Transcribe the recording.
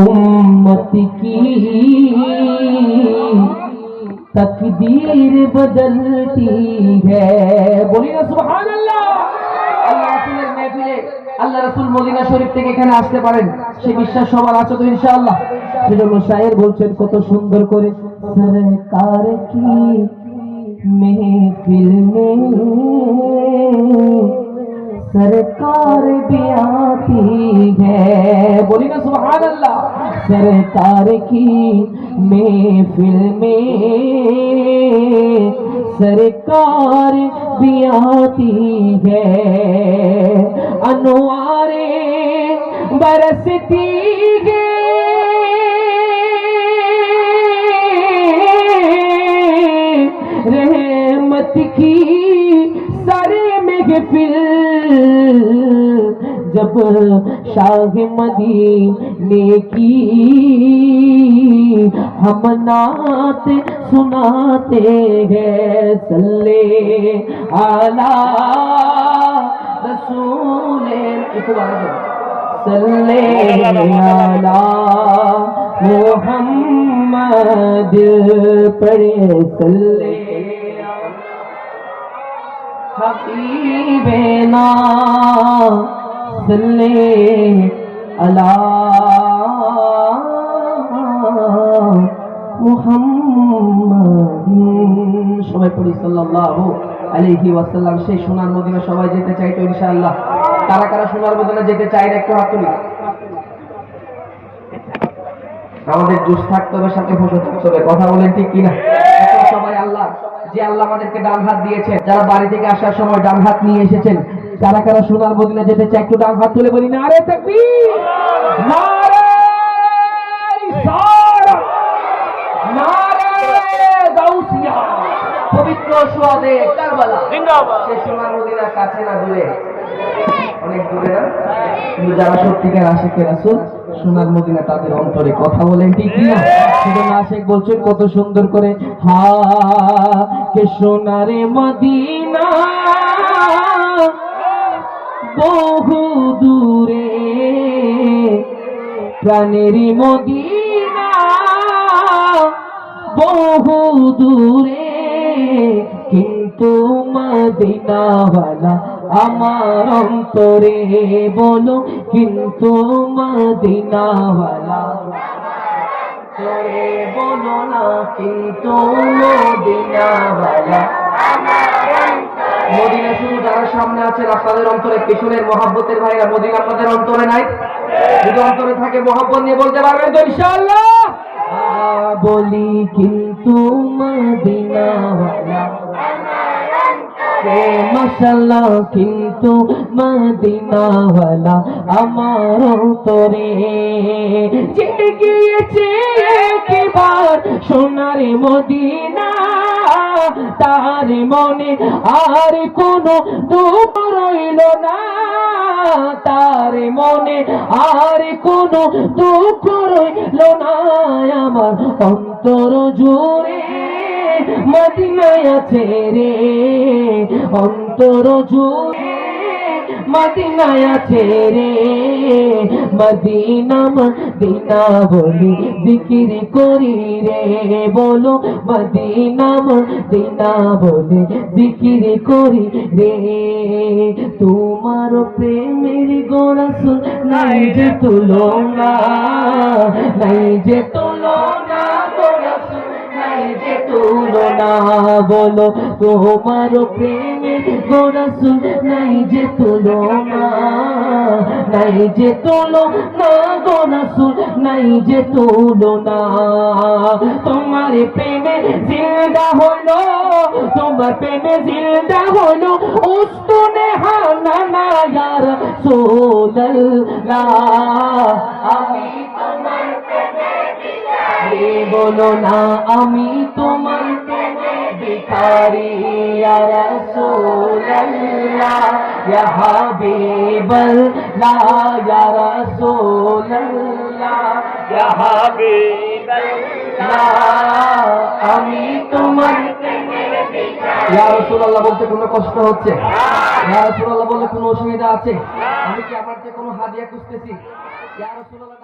उम्मत की तकदीर बदलती है। बोलिए ना सुभान अल्लाह। আল্লাহ রাসূলের মেহফিলে আল্লাহ রাসূল মদিনা শরীফ থেকে এখানে আসতে পারেন সে বিশ্বাস সবার আছে তো ইনশাআল্লাহ। সেজন্য শায়ের বলছেন কত সুন্দর করে, সরকার কি महफिल में सरकार भी आती है। बोली ना सुभान अल्लाह। सरकार की महफिल में सरकार भी आती है। अनवारे बरसती है रहमत की सारे महफिल जब शाह मदीने की हम नात सुनाते हैं। सल्ले आला रसूले सल्ले आला मोहम्मद पढ़े सल्ले हबीबे ना सल्ले अला মুহাম্মাদিন। সবাই পড়ি সাল্লাল্লাহু আলাইহি ওয়াসাল্লাম। সেই সোনার মদিনা সবাই যেতে চাই তো ইনশাআল্লাহ। কারা কারা সোনার মদিনা যেতে চায় না একটু হাত তুলি। আমাদের জোশ থাকতে হবে, সাথে ফটো থাকতে হবে। কথা বলেন ঠিক কিনা? এখন সবাই আল্লাহ যে আল্লাহ আমাদেরকে ডান হাত দিয়েছে, যারা বাড়ি থেকে আসার সময় ডান হাত নিয়ে এসেছেন, কারা কারা সোনার মদিনা যেতে চায় একটু ডান হাত তুলে বলি নারে তাকবীর, নারে রিসালাত, নারে গাউসিয়া। পবিত্র সুহাদে কারবালা জিন্দাবাদ। সেই সোনার মদিনার কাছে না দূরে, অনেক দূরে না, কিন্তু যারা সত্যিকার আশিকে রাসূল সোনার মদিনা তাদের অন্তরে। কথা বলেন ঠিক না? সেজন্য আশিক বলছেন কত সুন্দর করে, হা কে সোনারে মদিনা বহু দূরে, প্রাণেরই মদিনা বহু দূরে, কিন্তু মদিনাওয়ালা আমার অন্তরে। বলো কিন্তু মদিনাওয়ালা অন্তরে, বলো না কিন্তু মদিনাওয়ালা। মদিনা শুধু যারা সামনে আছেন আপনাদের অন্তরে, পেছনের মহাব্বতের ভাইরা মদিনা আপনাদের অন্তরে নাই? যদি অন্তরে থাকে মহাব্বত নিয়ে বলতে পারবেন তো ইনশাআল্লাহ? বলি কিন্তু মদিনাওয়ালা মাশাআল্লাহ, কিন্তু মদিনাওয়ালা আমার অন্তরে। যেতে গিয়েছে একবার সোনার মদিনা, তার মনে আর কোনো দুঃখ রইল না, তার মনে আর কোনো দুঃখ রইল না। আমার অন্তর জুড়ে মদিনায় আছে রে, অন্তর জুড়ে মদিনায় আছে রে। মদিনা মদিনা বলি জিকির করি রে, বলো মদিনা মদিনা বলি জিকির করি রে। তোমার প্রেমের গোরাসুল নাই যে তুলনা, নাই যে তুলনা, গোরাসুল নাই যে তুলনা। বলো তোমার প্রেমের গোরাসুল নাই যে তুলনা, নাই যে তুলনা, গোরাসুল নাই যে তুলনা। তোমার প্রেমে জিন্দা হলো, তোমার প্রেমে জিন্দা হলো উস্তুনে হানানা ইয়া রাসূলুল্লাহ। আমি তোমার প্রেমে ভিখারি, বলো না আমি তোমার প্রেমে ভিখারি। ইয়া রাসূলুল্লাহ ইয়া হাবিবাল্লাহ, ইয়া রাসূলুল্লাহ ইয়া হাবিবাল্লাহ। আমি তোমার প্রেমে ভিখারি। ইয়া রাসূলুল্লাহ বলতে কোনো কষ্ট হচ্ছে? ইয়া রাসূলুল্লাহ বললে কোনো অসুবিধা আছে? আমি কি আমার যে কোনো হাদিয়া খুঁজতেছি? ইয়া রাসূলুল্লাহ